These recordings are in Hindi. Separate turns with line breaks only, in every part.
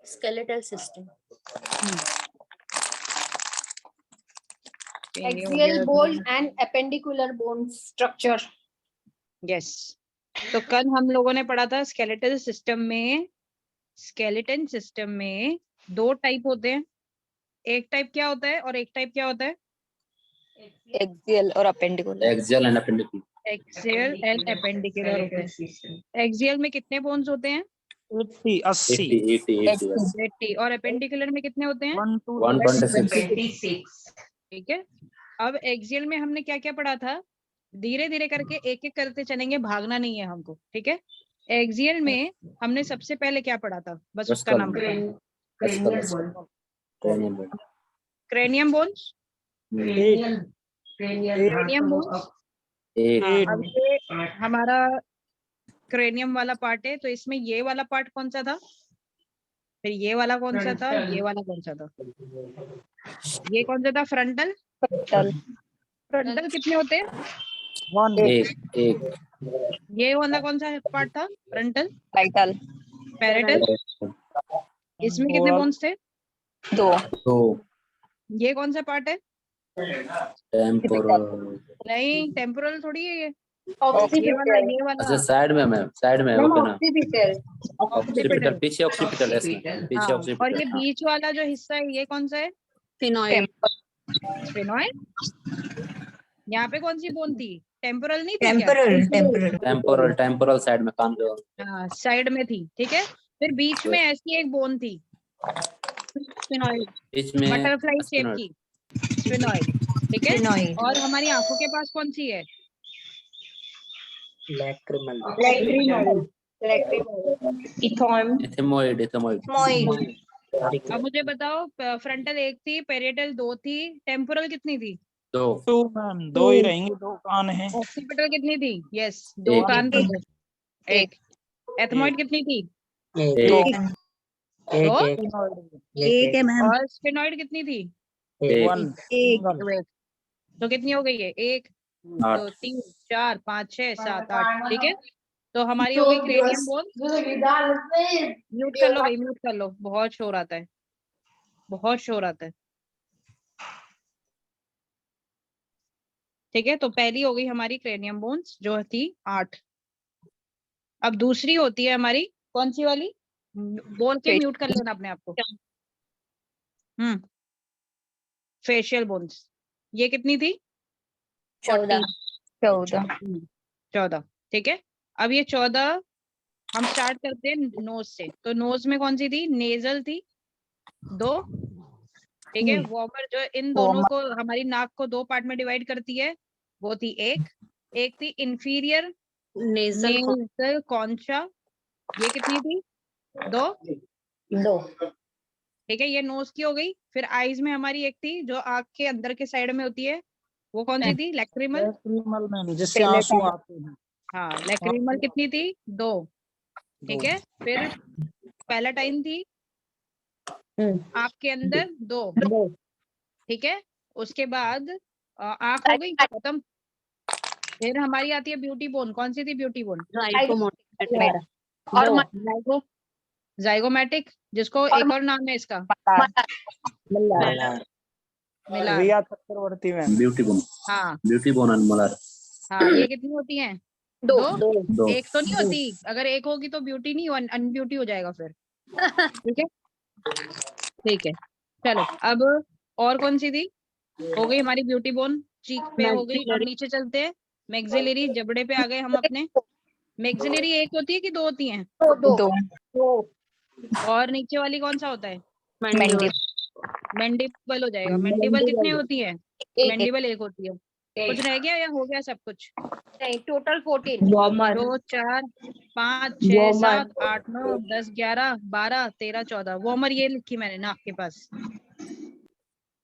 skeletal system,
axial bone and appendicular bone structure.
Yes, तो कल हम लोगों ने पढ़ा था स्केलेटल सिस्टम में, स्केलेटन सिस्टम में दो टाइप होते हैं। एक टाइप क्या होता है और एक टाइप क्या होता है?
axial और appendicular,
axial and appendicular,
axial and appendicular होते हैं। एक्सियल में कितने बोन्स होते हैं?
80
80। और एपेंडिकुलर में कितने होते हैं?
126।
ठीक है, अब एक्सियल में हमने क्या क्या पढ़ा था? धीरे धीरे करके एक एक करते चलेंगे, भागना नहीं है हमको, ठीक है। एक्सियल में हमने सबसे पहले क्या पढ़ा था, बस उसका नाम बताओ। Cranium bones, cranium bones. अब ये हमारा क्रेनियम वाला पार्ट है, तो इसमें ये वाला पार्ट कौन सा था, फिर ये वाला कौन सा था, ये वाला कौन सा था, ये कौन सा था? फ्रंटल। फ्रंटल कितने होते हैं?
एक
ये वाला कौन सा पार्ट था? फ्रंटल।
parietal,
parietal. इसमें कितने बोन्स थे?
2
ये कौन सा पार्ट है?
टेम्पोरल।
नहीं, टेम्पोरल थोड़ी है ये
Occipital.
अच्छा साइड में मैम, साइड में ओके ना,
Occipital.
ऑक्सीपिटल पीछे, ऑक्सीपिटल ऐसे पीछे
हाँ, और ये
ऑक्सीपिटल।
बीच वाला जो हिस्सा है ये कौन सा है?
phenoid,
sphenoid. यहाँ पे कौन सी बोन थी? टेम्पोरल नहीं थी क्या?
टेम्पोरल साइड में कान के
हाँ, साइड में थी, ठीक है। फिर बीच में ऐसी एक बोन थी स्फेनॉइड,
बीच में
बटरफ्लाई शेप की स्फेनॉइड, ठीक है। और हमारी आंखों के पास कौन सी है?
इथेमोइड।
अब मुझे बताओ, फ्रंटल एक थी, पेरिएटल 2 थी, टेम्पोरल कितनी थी?
2
दो ही रहेंगे, 2 कान हैं।
ऑक्सीपिटल कितनी थी? यस, 2 कान थे। एक। एथमोइड कितनी थी?
2
एक है मैम,
और स्फेनॉइड कितनी थी?
1
एक। तो कितनी हो गई है? 1 2
8
3 4 5 6 7 8, ठीक है। तो हमारी हो गई क्रेनियम बोन। म्यूट कर लो भाई, म्यूट कर लो, बहुत शोर आता है, बहुत शोर आता है, ठीक है। तो पहली हो गई हमारी क्रेनियम बोन्स जो थी 8। अब दूसरी होती है हमारी कौन सी वाली? बोल के म्यूट कर लेना अपने आप को। फेशियल बोन्स, ये कितनी थी?
14,
14, ठीक है। अब ये 14 हम स्टार्ट करते हैं नोज से। तो नोज में कौन सी थी? नेजल थी 2, ठीक है। वॉमर जो इन दोनों को, हमारी नाक को 2 पार्ट में डिवाइड करती है, वो थी एक थी इंफीरियर नेजल कॉन्चा, ये कितनी थी? 2, ठीक है। ये नोज की हो गई। फिर आईज में हमारी एक थी जो आंख के अंदर के साइड में होती है, वो कौन सी थी? लैक्रिमल,
जिससे आंसू आते हैं।
हाँ। लैक्रिमल कितनी थी? 2, ठीक है। फिर पैलेटाइन थी आंख के अंदर 2, ठीक है। उसके बाद आंख हो गई खत्म। फिर हमारी आती है ब्यूटी बोन, कौन सी थी ब्यूटी बोन? और जाइगोमैटिक, जिसको एक और नाम है इसका मिलार।
रिया चक्रवर्ती में
ब्यूटी बोन,
हाँ
ब्यूटी बोन एंड मोलार।
हाँ, ये कितनी होती हैं? 2। एक तो नहीं होती, अगर एक होगी तो ब्यूटी नहीं, अनब्यूटी हो जाएगा फिर, ठीक है, ठीक है। चलो, अब और कौन सी थी? हो गई हमारी ब्यूटी बोन, चीक पे हो गई। अब नीचे चलते हैं, मैक्सिलरी, जबड़े पे आ गए हम अपने। मैक्सिलरी एक होती है कि 2 होती हैं?
2,
और नीचे वाली कौन सा होता है? मैंडिबल हो जाएगा। मैंडिबल कितनी होती है? मैंडिबल एक होती है। कुछ रह गया या हो गया सब कुछ?
नहीं, टोटल 14।
2 4 5 6 7 8 9 10 11 12 13 14। वॉर्मर ये लिखी मैंने ना आपके पास।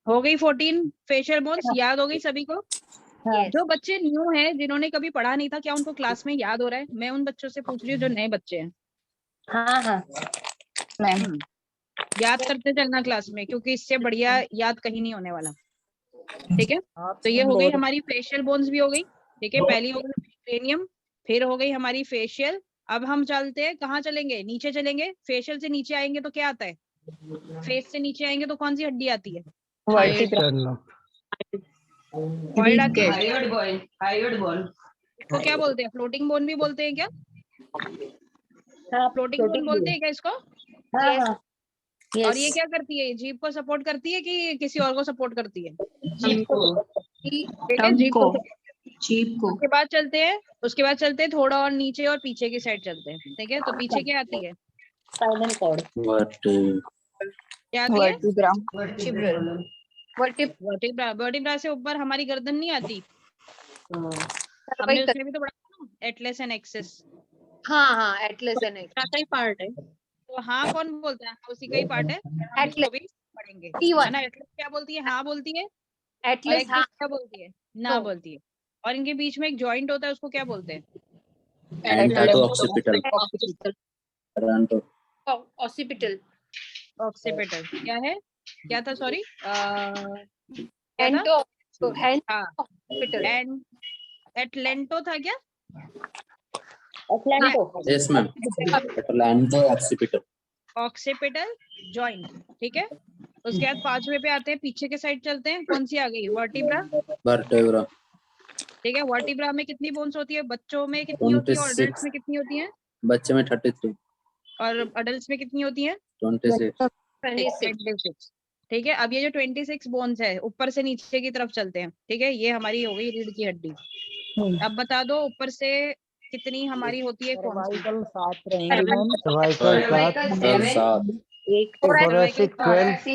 हो गई 14 फेशियल बोन्स। याद हो गई सभी को? जो बच्चे न्यू हैं, जिन्होंने कभी पढ़ा नहीं था, क्या उनको क्लास में याद हो रहा है? मैं उन बच्चों से पूछ रही हूँ जो नए बच्चे हैं।
हाँ मैम,
याद करते चलना क्लास में, क्योंकि इससे बढ़िया याद कहीं नहीं होने वाला, ठीक है। तो ये हो गई हमारी फेशियल बोन्स भी हो गई, ठीक है। पहली हो गई क्रेनियम, फिर हो गई हमारी फेशियल। अब हम चलते हैं, कहाँ चलेंगे? नीचे चलेंगे। फेशियल से नीचे आएंगे तो क्या आता है? फेस से नीचे आएंगे तो कौन सी हड्डी आती है?
Sternum.
Void आती है। इसको क्या बोलते हैं? फ्लोटिंग बोन भी बोलते हैं क्या?
हाँ,
फ्लोटिंग बोन बोलते हैं क्या इसको?
हाँ हाँ
और ये
yes.
क्या करती है? जीभ को सपोर्ट करती है कि किसी और को सपोर्ट करती है?
जीभ को
ठीक है, जीभ को। उसके बाद चलते हैं थोड़ा और नीचे और पीछे की साइड चलते हैं। ठीक है, तो पीछे क्या आती है?
स्पाइनल कॉर्ड
क्या आती है? वर्टिब्रा से ऊपर हमारी गर्दन नहीं आती? हमने उसमें भी तो पढ़ा था ना, एटलस एंड एक्सिस।
हाँ एटलस एंड एक्सिस
का ही पार्ट है। तो हाँ कौन बोलता है? उसी का ही पार्ट है। हम इसको भी पढ़ेंगे,
T1.
है ना? एटलस क्या बोलती है? हाँ बोलती है। और
एटलस
एक्सिस क्या बोलती है? ना
तो।
बोलती है। और इनके बीच में एक जॉइंट होता है, उसको क्या बोलते हैं?
Occipital
occipital. क्या है? क्या था? सॉरी, क्या था?
एंटो
हाँ,
ऑक्सीपिटल
एटलेंटो था क्या?
Atlanto
yes ma'am atlanto occipital
occipital joint. ठीक है, उसके बाद पांचवे पे आते हैं, पीछे के साइड चलते हैं। कौन सी आ गई? वर्टिब्रा।
वर्टेब्रा
ठीक है, वर्टिब्रा में कितनी बोन्स होती है? बच्चों में कितनी होती है और अडल्ट्स में कितनी होती है?
बच्चे में 33
और अडल्ट्स में कितनी होती है?
26
26। ठीक है, अब ये जो 26 बोन्स है, ऊपर से नीचे की तरफ चलते हैं। ठीक है, ये हमारी हो गई रीढ़ की हड्डी। अब बता दो ऊपर से कितनी हमारी होती है? कौन सी?
Cervical 7 रहेंगे मैम.
कल 7
Thoracic 12.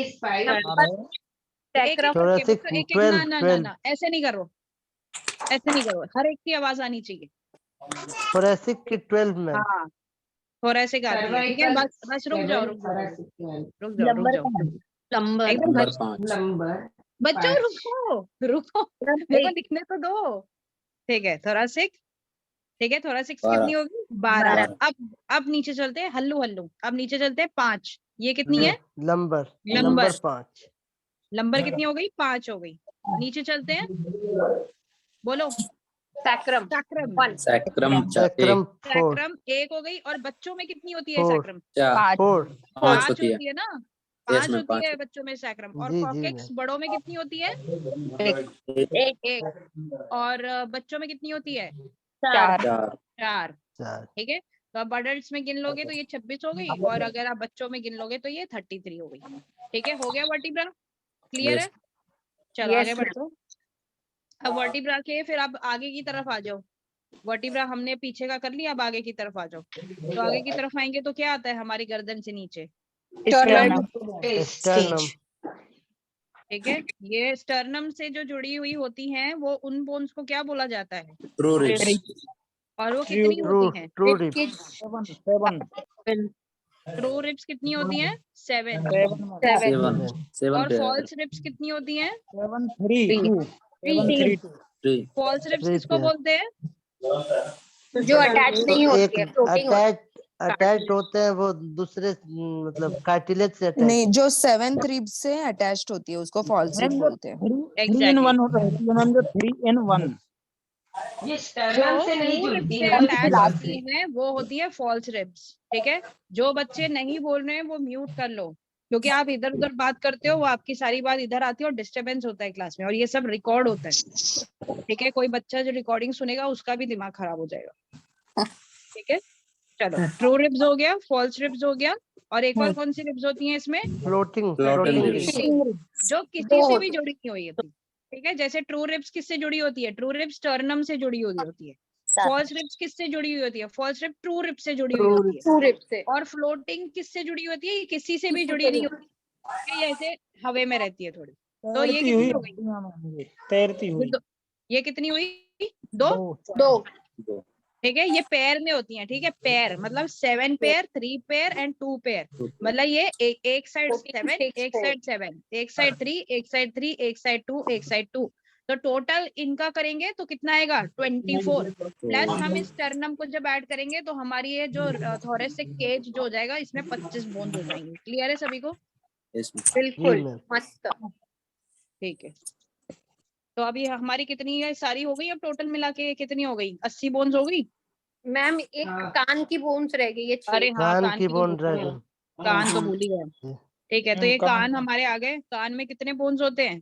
एक
Thoracic
एक
12.
ना ऐसे नहीं करो, ऐसे नहीं करो, हर एक की आवाज आनी चाहिए।
Thoracic की 12 मैम.
हाँ, thoracic आती है। ठीक है, बस रुक जाओ
नंबर
एकदम
नंबर 5
बच्चों रुको मेरे को लिखने तो दो। ठीक है, thoracic। ठीक है, thoracic कितनी होगी? 12। अब नीचे चलते हैं, हल्लू अब नीचे चलते हैं 5। ये कितनी है?
नंबर 5.
लंबर कितनी हो गई? 5 हो गई। नीचे चलते हैं, बोलो।
सैक्रम
सैक्रम
4 1 हो गई। और बच्चों में कितनी होती है सैक्रम?
4.
5
होती है
होती है ना?
Yes,
5
ma'am,
होती है
5
बच्चों में सैक्रम। और
जी, जी,
कॉर्टेक्स बड़ों में कितनी होती है? एक। और बच्चों में कितनी होती है? 4। ठीक है, तो अब अडल्ट्स में गिन लोगे तो ये 26 हो गई, और अगर आप बच्चों में गिन लोगे तो ये 33 हो गई। ठीक है, हो गया वर्टिब्रा? क्लियर है? चलो आगे बढ़ो। अब वर्टिब्रा के फिर आप आगे की तरफ आ जाओ। वर्टिब्रा हमने पीछे का कर लिया, अब आगे की तरफ आ जाओ। तो आगे की तरफ आएंगे तो क्या आता है हमारी गर्दन से नीचे?
Sternum.
ठीक है, ये स्टर्नम से जो जुड़ी हुई होती हैं वो उन बोन्स को क्या बोला जाता है?
ट्रू रिब्स
और वो कितनी होती हैं?
True ribs.
7
ट्रू रिब्स कितनी होती हैं? 7।
7
और फॉल्स रिब्स कितनी होती हैं?
7 3 2. 7 3 2.
3
फॉल्स रिब्स
Three
किसको
pair.
बोलते हैं?
जो अटैच नहीं
तो
होती है, floating होती है।
अटैच होते हैं वो दूसरे मतलब कार्टिलेज से अटैच.
नहीं, जो 7th रिब से अटैच्ड होती है उसको फॉल्स रिब बोलते हैं।
3 in 1 होता है मैम, जो 3 in 1.
जो ट्रू रिब्स से अटैच होती हैं वो होती है फॉल्स रिब्स। ठीक है, जो बच्चे नहीं बोल रहे हैं वो म्यूट कर लो, क्योंकि आप इधर उधर बात करते हो, वो आपकी सारी बात इधर आती है और डिस्टरबेंस होता है क्लास में, और ये सब रिकॉर्ड होता है। ठीक है, कोई बच्चा जो रिकॉर्डिंग सुनेगा उसका भी दिमाग खराब हो जाएगा। ठीक है, चलो ट्रू रिब्स हो गया, फॉल्स रिब्स हो गया, और एक और कौन सी रिब्स होती हैं इसमें?
फ्लोटिंग
जो किसी से भी जुड़ी नहीं हुई होती। ठीक है, जैसे ट्रू रिब्स किससे जुड़ी होती है? ट्रू रिब्स स्टर्नम से जुड़ी हुई होती है। फॉल्स रिब्स किससे जुड़ी हुई होती है? फॉल्स रिब ट्रू रिब से जुड़ी हुई होती है।
ट्रू रिब से।
और फ्लोटिंग किससे जुड़ी होती है? ये किसी से भी जुड़ी नहीं होती, ये ऐसे हवे में रहती है थोड़ी। तो ये कितनी हो गई?
तैरती हुई.
ये कितनी हुई? 2। ठीक है, ये पेयर में होती हैं। ठीक है, पेयर मतलब 7 पेयर, 3 पेयर एंड 2 पेयर। मतलब ये एक साइड 7, एक साइड 7, एक साइड 3, एक साइड 3, एक साइड 2, एक साइड 2। तो टोटल इनका करेंगे तो कितना आएगा? 24। प्लस हम इस स्टर्नम को जब ऐड करेंगे तो हमारी ये जो थोरेसिक केज जो हो जाएगा, इसमें 25 बोन्स हो जाएंगे। क्लियर है सभी को?
बिल्कुल मस्त।
ठीक है, तो अभी हमारी कितनी है? सारी हो गई। अब टोटल मिला के कितनी हो गई? 80 बोन्स हो गई।
मैम एक कान की बोन्स रह गई है।
अरे हाँ,
कान की बोन रह गई.
कान तो भूल ही गए। ठीक है, तो ये
कम-
कान हमारे आ गए। कान में कितने बोन्स होते हैं?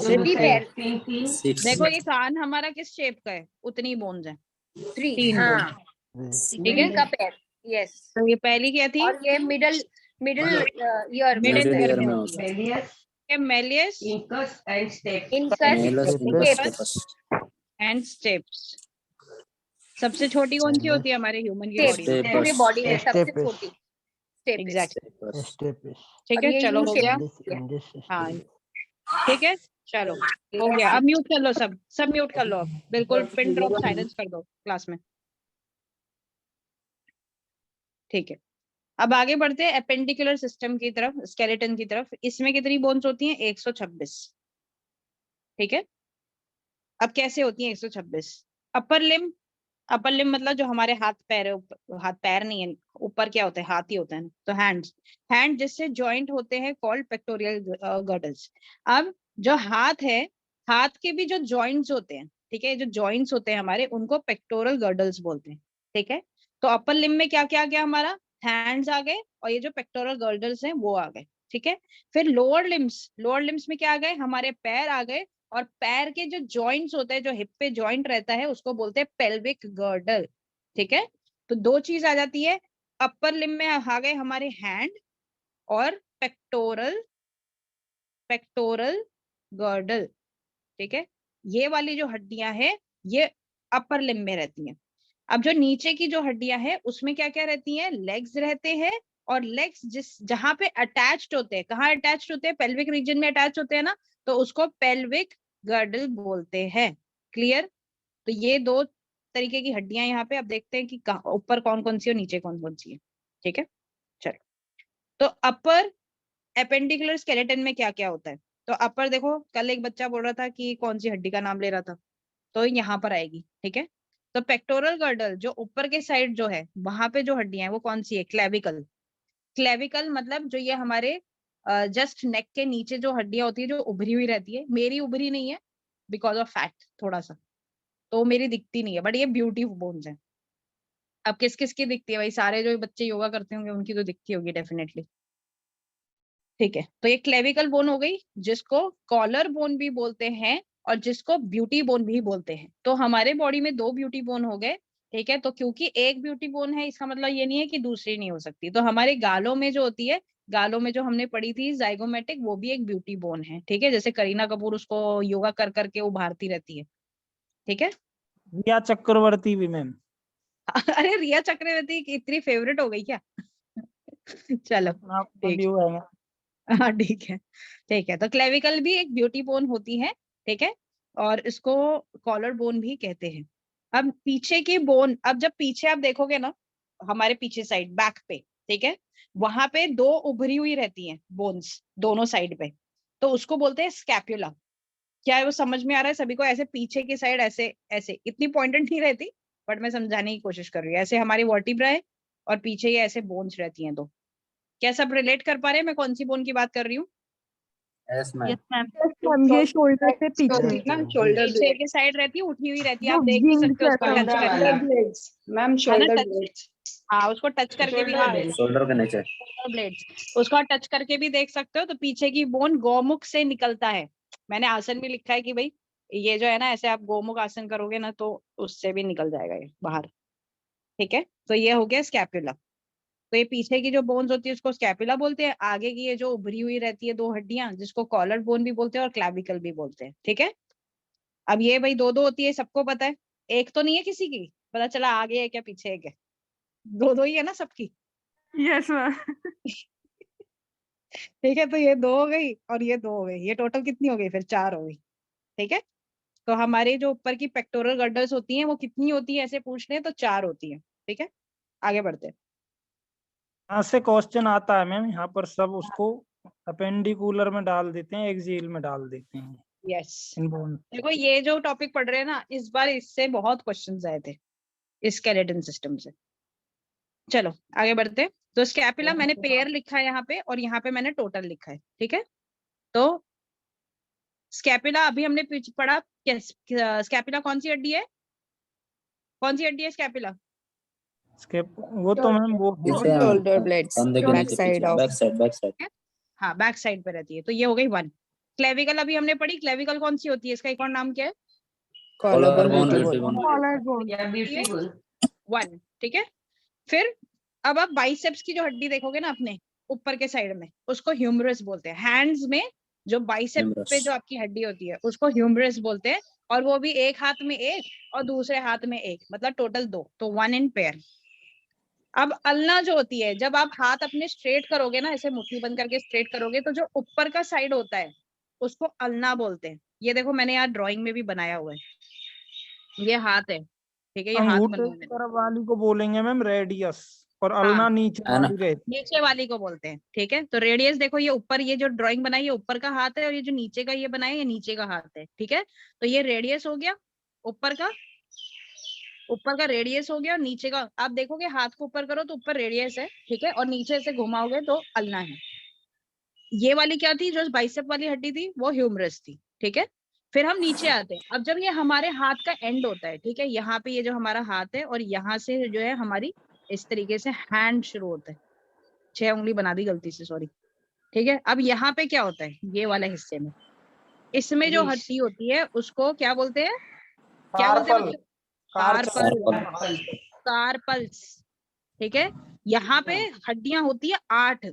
Three pair.
6
देखो ये कान हमारा किस शेप का है, उतनी बोन्स है,
Three.
3 बोन्स।
हाँ,
ठीक है,
three का pair. Yes.
तो ये पहली क्या थी?
और ये middle ear
middle
Middle
year
ear
में
में
होती है।
होता
ये Méliès
incus
Malus
Stapes
stapes.
And steps. सबसे छोटी कौन सी होती है हमारे ह्यूमन की
stapes.
बॉडी में?
Stapes.
पूरी बॉडी में सबसे
Stapes.
छोटी stapes.
एग्जैक्ट।
Stapes.
ठीक
और
है,
ये
चलो
U
हो
shape
गया।
है।
हाँ ठीक है, चलो हो गया। अब म्यूट कर लो, सब म्यूट कर लो, अब बिल्कुल पिन ड्रॉप साइलेंस कर दो क्लास में। ठीक है, अब आगे बढ़ते हैं एपेंडिकुलर सिस्टम की तरफ, स्केलेटन की तरफ। इसमें कितनी बोन्स होती हैं? 126। ठीक है, अब कैसे होती है 126? अपर लिम, अपर लिम मतलब जो हमारे हाथ पैर है, हाथ पैर नहीं है, ऊपर क्या होता है? हाथ ही होता है ना। तो हैंड्स, हैंड जिससे जॉइंट होते हैं कॉल्ड पेक्टोरियल गर्डल्स। अब जो हाथ है, हाथ के भी जो जॉइंट्स होते हैं, ठीक है, जो जॉइंट्स होते हैं हमारे, उनको पेक्टोरल गर्डल्स बोलते हैं। ठीक है, तो अपर लिम में क्या क्या गया हमारा? हैंड्स आ गए, और ये जो पेक्टोरल गर्डल्स हैं वो आ गए। ठीक है, फिर लोअर लिम्स, लोअर लिम्स में क्या आ गए? हमारे पैर आ गए, और पैर के जो जॉइंट्स होते हैं, जो हिप पे जॉइंट रहता है, उसको बोलते हैं पेल्विक गर्डल। ठीक है, तो दो चीज आ जाती है। अपर लिम में आ गए हमारे हैंड और पेक्टोरल, पेक्टोरल गर्डल। ठीक है, ये वाली जो हड्डियां हैं ये अपर लिम में रहती हैं। अब जो नीचे की जो हड्डियां हैं उसमें क्या क्या रहती हैं? लेग्स रहते हैं, और लेग्स जिस जहां पे अटैच्ड होते हैं, कहाँ अटैच्ड होते हैं? पेल्विक रीजन में अटैच होते हैं ना, तो उसको पेल्विक गर्डल बोलते हैं। क्लियर? तो ये दो तरीके की हड्डियां यहाँ पे। अब देखते हैं कि ऊपर कौन कौन सी और नीचे कौन कौन सी है। ठीक है, चलो, तो अपर एपेंडिकुलर स्केलेटन में क्या क्या होता है? तो अपर देखो, कल एक बच्चा बोल रहा था कि कौन सी हड्डी का नाम ले रहा था, तो यहाँ पर आएगी। ठीक है, तो पेक्टोरल गर्डल जो ऊपर के साइड जो है, वहां पे जो हड्डियां हैं वो कौन सी है? क्लेविकल। क्लेविकल मतलब जो ये हमारे जस्ट नेक के नीचे जो हड्डियां होती है, जो उभरी हुई रहती है। मेरी उभरी नहीं है बिकॉज ऑफ फैट थोड़ा सा, तो मेरी दिखती नहीं है, बट ये ब्यूटी बोन्स है। अब किस किस की दिखती है भाई? सारे जो बच्चे योगा करते होंगे उनकी तो दिखती होगी डेफिनेटली। ठीक है, तो ये क्लेविकल बोन हो गई, जिसको कॉलर बोन भी बोलते हैं और जिसको ब्यूटी बोन भी बोलते हैं। तो हमारे बॉडी में दो ब्यूटी बोन हो गए। ठीक है, तो क्योंकि एक ब्यूटी बोन है, इसका मतलब ये नहीं है कि दूसरी नहीं हो सकती। तो हमारे गालों में जो होती है, गालों में जो हमने पढ़ी थी जाइगोमेटिक, वो भी एक ब्यूटी बोन है। ठीक है, जैसे करीना कपूर उसको योगा कर करके उभारती रहती है। ठीक है
रिया चक्रवर्ती भी मैम।
अरे रिया चक्रवर्ती की इतनी फेवरेट हो गई क्या? चलो
आपका
ठीक
व्यू है।
हाँ ठीक है। ठीक है, तो क्लेविकल भी एक ब्यूटी बोन होती है। ठीक है, और इसको कॉलर बोन भी कहते हैं। अब पीछे की बोन, अब जब पीछे आप देखोगे ना, हमारे पीछे साइड बैक पे, ठीक है, वहां पे दो उभरी हुई रहती हैं बोन्स दोनों साइड पे, तो उसको बोलते हैं स्कैपुला। क्या है वो समझ में आ रहा है सभी को? ऐसे पीछे की साइड ऐसे ऐसे, इतनी पॉइंटेड नहीं रहती, बट मैं समझाने की कोशिश कर रही हूँ। ऐसे हमारी वर्टिब्रा है, और पीछे ये ऐसे बोन्स रहती हैं दो। क्या सब रिलेट कर पा रहे हैं मैं कौन सी बोन की बात कर रही हूँ?
Yes, ma'am.
हम ये शोल्डर से पीछे
ना शोल्डर
पीछे की साइड रहती है, उठी हुई रहती है,
जो
आप देख भी
wings
सकते हो उसको
जैसा
टच
होता है।
करके।
मैम
है ना,
शोल्डर
टच,
ब्लेड्स।
हाँ उसको टच करके भी, हाँ
Shoulder के नीचे.
ब्लेड्स, उसको टच करके भी देख सकते हो। तो पीछे की बोन गौमुख से निकलता है। मैंने आसन भी लिखा है कि भाई ये जो है ना, ऐसे आप गोमुख आसन करोगे ना, तो उससे भी निकल जाएगा ये बाहर। ठीक है, तो ये हो गया स्कैपुला। तो ये पीछे की जो बोन्स होती है उसको स्कैपुला बोलते हैं। आगे की ये जो उभरी हुई रहती है दो हड्डियां, जिसको कॉलर बोन भी बोलते हैं और क्लैविकल भी बोलते हैं। ठीक है, अब ये भाई दो दो होती है, सबको पता है। एक तो नहीं है किसी की, पता चला आगे है क्या पीछे है क्या? दो दो ही है ना सबकी।
Yes ma'am.
ठीक है, तो ये दो हो गई और ये दो हो गई, ये टोटल कितनी हो गई? फिर चार हो गई। ठीक है, तो हमारे जो ऊपर की पेक्टोरल गर्डल्स होती हैं वो कितनी होती है, ऐसे पूछ रहे हैं तो चार होती है। ठीक है, आगे बढ़ते हैं।
यहाँ से क्वेश्चन आता है मैम, यहाँ पर सब उसको अपेंडिकुलर में डाल देते हैं, एक्सियल में डाल देते हैं
यस,
इन बोन।
देखो ये जो टॉपिक पढ़ रहे हैं ना, इस बार इससे बहुत क्वेश्चंस आए थे, इस स्केलेटन सिस्टम से। चलो आगे बढ़ते हैं। तो स्कैपुला मैंने पेयर लिखा है यहाँ पे, और यहाँ पे मैंने टोटल लिखा है। ठीक है, तो स्कैपुला अभी हमने पढ़ा, स्कैपुला कौन सी हड्डी है? कौन सी हड्डी है स्कैपुला?
इसके वो तो मैम वो है
पीछे
shoulder blades,
कंधे के
back
नीचे
side
पीछे
of
बैक साइड
हाँ बैक साइड पे रहती है, तो ये हो गई 1। क्लेविकल अभी हमने पढ़ी, क्लेविकल कौन सी होती है, इसका एक और नाम क्या है?
collarbone,
Collarbone,
beauty
beauty
bone.
Beautiful.
1, ठीक है। फिर अब आप बाइसेप्स की जो हड्डी देखोगे ना अपने ऊपर के साइड में, उसको ह्यूमरस बोलते हैं। हैंड्स में जो बाइसेप
Humerus.
पे जो आपकी हड्डी होती है उसको ह्यूमरस बोलते हैं, और वो भी एक हाथ में एक और दूसरे हाथ में एक, मतलब टोटल 2, तो 1 इन पेयर। अब अल्ना जो होती है, जब आप हाथ अपने स्ट्रेट करोगे ना, ऐसे मुट्ठी बंद करके स्ट्रेट करोगे, तो जो ऊपर का साइड होता है उसको अल्ना बोलते हैं। ये देखो मैंने यहाँ ड्राइंग में भी बनाया हुआ है, ये हाथ है, ठीक है, ये हाथ
अंगूठे
बना
की
हुआ है।
तरफ वाली को बोलेंगे मैम रेडियस, और
हाँ।
अल्ना नीचे
है ना?
वाली रहती
नीचे वाली को बोलते हैं, ठीक है। तो रेडियस देखो, ये ऊपर ये जो ड्राइंग बनाई है ऊपर का हाथ है, और ये जो नीचे का ये बनाया है ये नीचे का हाथ है, ठीक है। तो ये रेडियस हो गया ऊपर का रेडियस हो गया, और नीचे का आप देखोगे हाथ को ऊपर करो तो ऊपर रेडियस है, ठीक है, और नीचे से घुमाओगे तो अल्ना है। ये वाली क्या थी, जो बाइसेप वाली हड्डी थी वो ह्यूमरस थी, ठीक है। फिर हम नीचे आते हैं। अब जब ये हमारे हाथ का एंड होता है, ठीक है, यहाँ पे ये जो हमारा हाथ है और यहाँ से जो है हमारी इस तरीके से हैंड शुरू होता है, 6 उंगली बना दी गलती से, सॉरी, ठीक है। अब यहाँ पे क्या होता है, ये वाले हिस्से में, इसमें जो हड्डी होती है उसको क्या बोलते हैं, क्या बोलते हैं बच्चों? कार्पल्स, ठीक है। यहाँ पे हड्डियां होती है 8,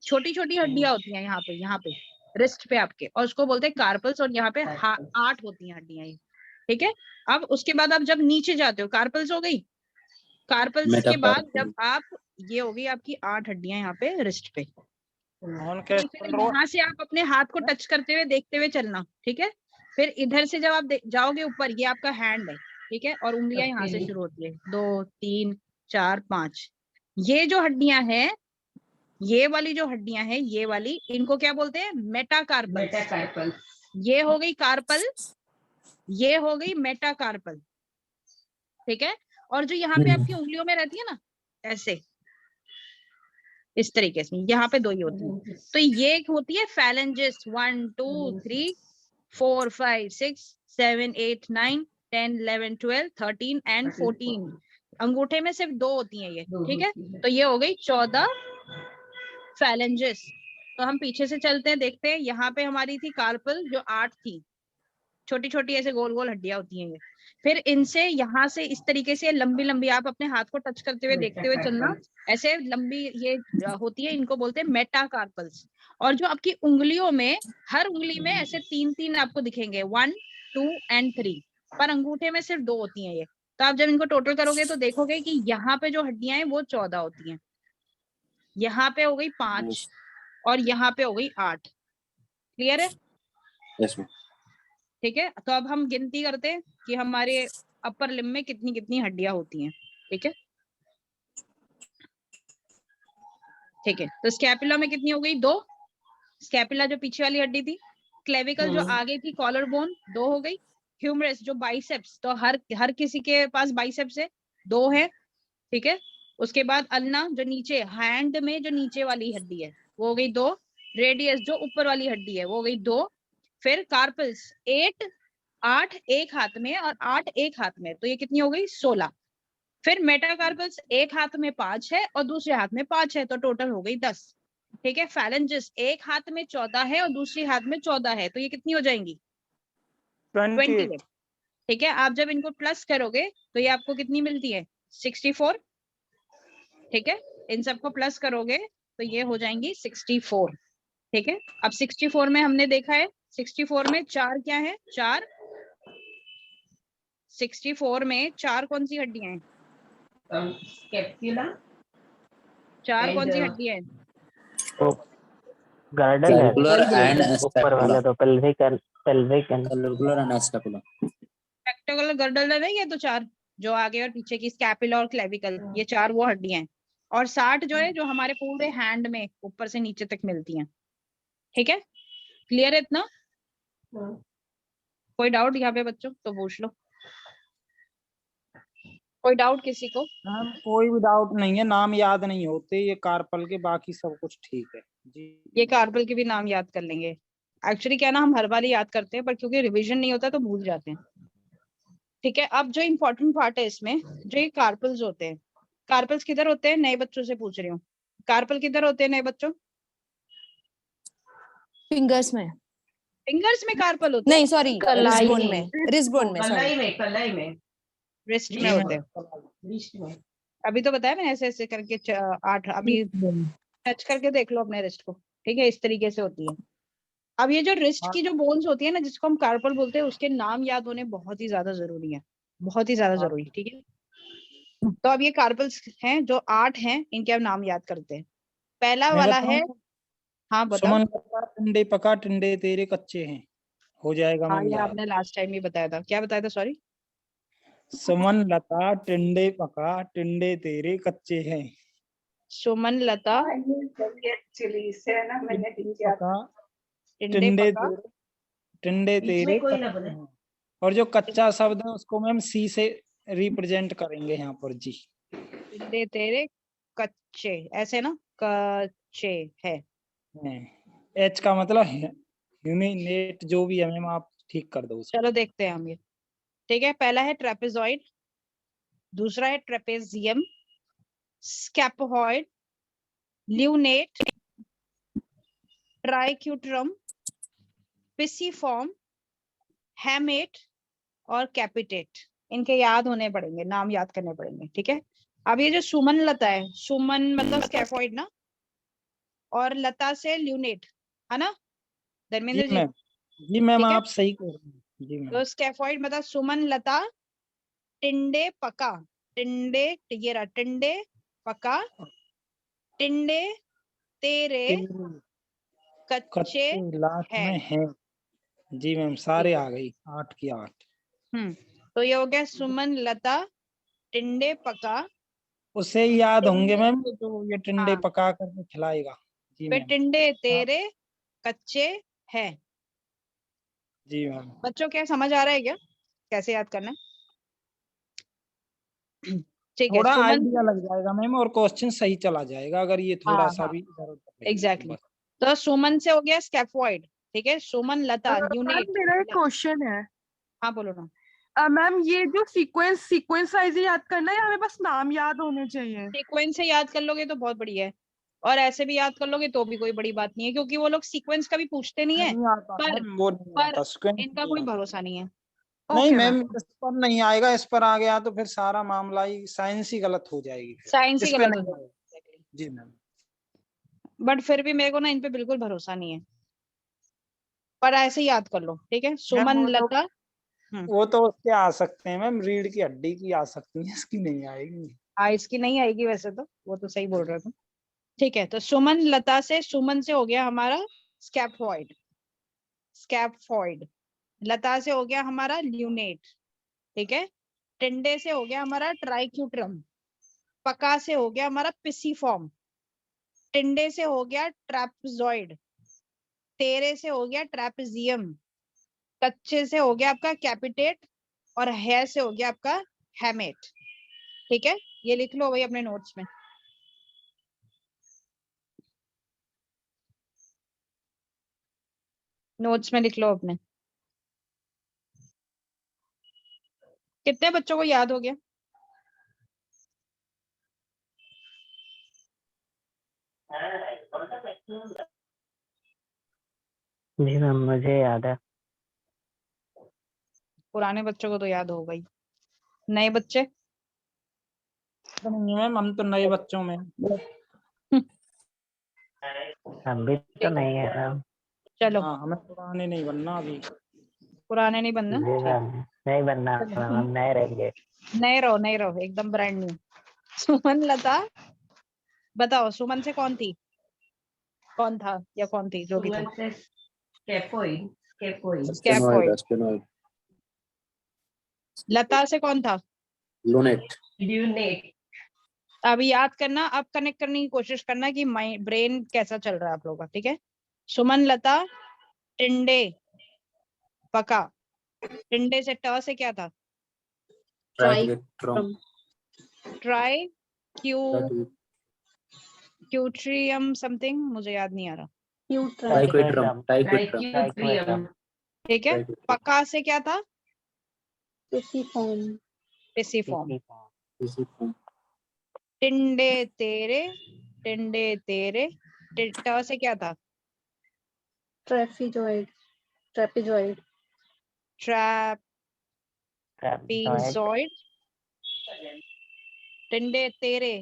छोटी छोटी हड्डियां होती हैं यहाँ पे रिस्ट पे आपके, और उसको बोलते हैं कार्पल्स, और यहाँ पे 8 होती हैं हड्डियां ये, ठीक है। अब उसके बाद आप जब नीचे जाते हो, कार्पल्स हो गई, कार्पल्स के बाद जब आप, ये होगी आपकी 8 हड्डियां यहाँ पे रिस्ट पे।
है।
फिर यहाँ से आप अपने हाथ को टच करते हुए देखते हुए चलना, ठीक है। फिर इधर से जब आप जाओगे ऊपर, ये आपका हैंड है, ठीक है, और उंगलियां यहाँ से शुरू होती है, 2 3 4 5। ये जो हड्डियां हैं, ये वाली जो हड्डियां हैं, ये वाली, इनको क्या बोलते हैं? मेटाकार्पल। ये हो गई कार्पल, ये हो गई मेटाकार्पल, ठीक है। और जो यहाँ पे आपकी उंगलियों में रहती है ना, ऐसे इस तरीके से, यहाँ पे 2 ही होती है। तो ये होती है फैलेंजेस, 1 2 3 4 5 6 7 8 9 10 11 12 13 एंड 14। अंगूठे में सिर्फ 2 होती हैं ये, ठीक है। तो ये हो गई 14 फैलेंजेस। तो हम पीछे से चलते हैं, देखते हैं, यहाँ पे हमारी थी कार्पल जो 8 थी, छोटी छोटी ऐसे गोल गोल हड्डियां होती हैं ये। फिर इनसे यहाँ से इस तरीके से लंबी लंबी, आप अपने हाथ को टच करते हुए देखते हुए चलना, ऐसे लंबी ये होती है, इनको बोलते हैं मेटाकार्पल्स। और जो आपकी उंगलियों में, हर उंगली में ऐसे 3 आपको दिखेंगे, 1 2 एंड 3, पर अंगूठे में सिर्फ 2 होती हैं ये। तो आप जब इनको टोटल करोगे तो देखोगे कि यहाँ पे जो हड्डियां हैं वो 14 होती हैं, यहाँ पे हो गई 5 और यहाँ पे हो गई 8। क्लियर है?
Yes ma'am.
ठीक है। तो अब हम गिनती करते हैं कि हमारे अपर लिम्ब में कितनी कितनी हड्डियां होती हैं, ठीक है। ठीक है, तो स्कैपुला में कितनी हो गई? 2। स्कैपुला जो पीछे वाली हड्डी थी, क्लेविकल जो आगे थी, कॉलर बोन 2 हो गई, ह्यूमरस जो बाइसेप्स, तो हर किसी के पास बाइसेप्स है, 2 है, ठीक है। उसके बाद अल्ना जो नीचे हैंड में जो नीचे वाली हड्डी है वो हो गई 2, रेडियस जो ऊपर वाली हड्डी है वो हो गई 2, फिर कार्पल्स 8 एक हाथ में और 8 एक हाथ में, तो ये कितनी हो गई? 16। फिर मेटाकार्पल्स एक हाथ में 5 है और दूसरे हाथ में 5 है, तो टोटल हो गई 10, ठीक है। फैलेंजेस एक हाथ में 14 है और दूसरे हाथ में 14 है, तो ये कितनी हो जाएंगी? 28, ठीक है। आप जब इनको प्लस करोगे तो ये आपको कितनी मिलती है? 64, ठीक है। इन सबको प्लस करोगे तो ये हो जाएंगी 64, ठीक है। अब 64 में हमने देखा है, 64 में 4 क्या है? 4, 64 में 4 कौन सी हड्डियां हैं?
Scapula
4 कौन सी हड्डियां हैं?
गार्डन है
Clavicular and
ऊपर वाला, तो pelvic and
Clavicular and scapula.
Pectoral girdle है ये, तो 4 जो आगे और पीछे की, स्कैपुला और क्लेविकल, ये 4 वो हड्डियां हैं। और 60 जो है जो हमारे पूरे हैंड में ऊपर से नीचे तक मिलती हैं, ठीक है। क्लियर है इतना? कोई डाउट यहाँ पे बच्चों तो पूछ लो, कोई डाउट किसी को?
मैम कोई भी डाउट नहीं है, नाम याद नहीं होते ये कार्पल के, बाकी सब कुछ ठीक है जी।
ये कार्पल के भी नाम याद कर लेंगे। एक्चुअली क्या ना, हम हर बार याद करते हैं पर क्योंकि रिवीजन नहीं होता तो भूल जाते हैं, ठीक है। अब जो इम्पोर्टेंट पार्ट है इसमें, जो ये कार्पल्स होते हैं, कार्पल्स किधर होते हैं? नए बच्चों से पूछ रही हूँ, कार्पल किधर होते हैं नए बच्चों?
फिंगर्स में,
फिंगर्स में कार्पल होते हैं?
नहीं सॉरी,
कलाई
रिस्टबोन
में।
में, रिस्टबोन में, सॉरी।
रिस्ट
जी
में
मैम।
होते हैं। अभी तो बताया मैंने, ऐसे ऐसे करके 8, अभी टच करके देख लो अपने रिस्ट को, ठीक है, इस तरीके से होती है। अब ये जो रिस्ट
हाँ।
की जो बोन्स होती है ना, जिसको हम कार्पल बोलते हैं, उसके नाम याद होने बहुत ही ज्यादा जरूरी है, बहुत ही ज्यादा
हाँ।
जरूरी, ठीक है। तो अब ये कार्पल्स हैं जो 8 हैं, इनके अब नाम याद करते हैं। पहला
मैं
वाला है,
बताऊं?
हाँ बताओ।
सुमन लता टिंडे पका टिंडे तेरे कच्चे हैं, हो जाएगा
हाँ
मैम
ये
याद।
आपने लास्ट टाइम ही बताया था, क्या बताया था, सॉरी?
सुमन लता टिंडे पका टिंडे तेरे कच्चे हैं,
सुमन लता
टिंडे पका
टिंडे
टिंडे
पका,
तेरे टिंडे तेरे कच्चे हैं। और जो कच्चा शब्द है उसको मैम सी से रिप्रेजेंट करेंगे यहाँ पर जी।
टिंडे तेरे कच्चे, ऐसे ना, कच्चे है।
एच का मतलब ह्यूमिनेट जो भी है मैम, आप ठीक कर दो उसको।
चलो देखते हैं हम ये, ठीक है। पहला है ट्रेपेजॉइड, दूसरा है ट्रेपेजियम, स्कैपोहॉइड, ल्यूनेट, ट्राइक्यूट्रम, पिसीफॉर्म, हैमेट और कैपिटेट। इनके याद होने पड़ेंगे, नाम याद करने पड़ेंगे, ठीक है। अब ये जो सुमन लता है, सुमन मतलब स्कैफॉइड ना, और लता से ल्यूनेट, है ना
जी
धर्मेंद्र जी?
मैम, जी मैम
ठीक है,
आप सही कह रहे हैं जी मैम।
तो स्कैफॉइड मतलब सुमन लता टिंडे पका, टिंडे, ये रहा टिंडे पका, टिंडे तेरे कच्चे
कच्चे लास्ट
है।
में है। जी मैम, सारे आ गई 8 की 8।
तो ये हो गया सुमन लता टिंडे पका,
उसे ही याद होंगे
टिंडे,
मैम, ये टिंडे
हाँ,
पका करके खिलाएगा। जी
फिर
मैम।
टिंडे तेरे कच्चे है।
जी मैम,
बच्चों क्या समझ आ रहा है क्या, कैसे याद करना है? ठीक है,
थोड़ा
सुमन,
आइडिया लग जाएगा मैम, और क्वेश्चन सही चला जाएगा अगर ये थोड़ा
हाँ
सा
हाँ
भी इधर उधर रहेगा तो
एग्जैक्टली।
बस।
तो सुमन से हो गया स्कैफॉइड, ठीक है, सुमन लता
मैम
ल्यूनेट।
मेरा एक क्वेश्चन है।
हाँ बोलो ना।
मैम ये जो सीक्वेंस वाइज याद करना है या हमें बस नाम याद होने चाहिए?
सीक्वेंस से याद कर लोगे तो बहुत बढ़िया है, और ऐसे भी याद कर लोगे तो भी कोई बड़ी बात नहीं है, क्योंकि वो लोग सीक्वेंस का भी पूछते नहीं है,
नहीं आता
पर
मैम, वो नहीं
पर
आता, सीक्वेंस
इनका
नहीं
कोई
आता।
भरोसा नहीं है।
नहीं
ओके
मैम,
मैम।
इस पर नहीं आएगा, इस पर आ गया तो फिर सारा मामला ही साइंस ही गलत हो जाएगी फिर।
साइंस ही
इस पे
गलत हो
नहीं आएगा।
जाएगा,
जी मैम।
बट फिर भी मेरे को ना इन पे बिल्कुल भरोसा नहीं है, पर ऐसे ही याद कर लो, ठीक है।
मैम
सुमन लता,
वो तो उसके आ सकते हैं मैम, रीढ़ की हड्डी की आ सकती है, इसकी नहीं आएगी।
इसकी नहीं आएगी वैसे तो, वो तो सही बोल रहे तुम, ठीक है। तो सुमन लता से, सुमन से हो गया हमारा स्कैफॉइड, स्कैफॉइड, लता से हो गया हमारा ल्यूनेट, ठीक है, टिंडे से हो गया हमारा ट्राइक्यूट्रम, पका से हो गया हमारा पिसीफॉर्म, टिंडे से हो गया ट्रैपेजॉइड, तेरे से हो गया ट्रैपेजियम, कच्चे से हो गया आपका कैपिटेट, और है से हो गया आपका हैमेट, ठीक है। ये लिख लो भाई अपने नोट्स में। नोट्स में लिख लो अपने। कितने बच्चों को याद हो गया?
जी मैम मुझे याद है।
पुराने बच्चों को तो याद होगा ही, नए बच्चे?
तो नहीं मैम, हम तो नए बच्चों में।
हम भी तो नहीं है मैम।
चलो,
हाँ, हमें पुराने नहीं बनना अभी।
पुराने नहीं बनना,
जी
ठीक।
मैम नहीं बनना
चलो,
मैम, हम नए रहेंगे।
नए रहो, नए रहो, एकदम ब्रांड न्यू। सुमन लता, बताओ सुमन से कौन थी, कौन था या कौन थी, जो भी था। स्कैफॉइड।
स्टेनॉइड,
लता से कौन था?
लूनेट।
अब याद करना, अब कनेक्ट करने की कोशिश करना कि ब्रेन कैसा चल रहा है आप लोगों का, ठीक है। सुमन लता टिंडे पका, टिंडे से ट से क्या था?
ट्राइक्यूट्रम,
ट्राई क्यूट्रियम समथिंग, मुझे याद नहीं आ रहा,
ट्राइक्यूट्रम, ट्राइक्यूट्रम,
ठीक है। पका से क्या था?
पिसीफॉर्म।
पिसीफॉर्म, टिंडे तेरे, टिंडे तेरे, ट से क्या था?
Trapezoid. Trapezoid.
ट्रैपीजॉइड। टिंडे तेरे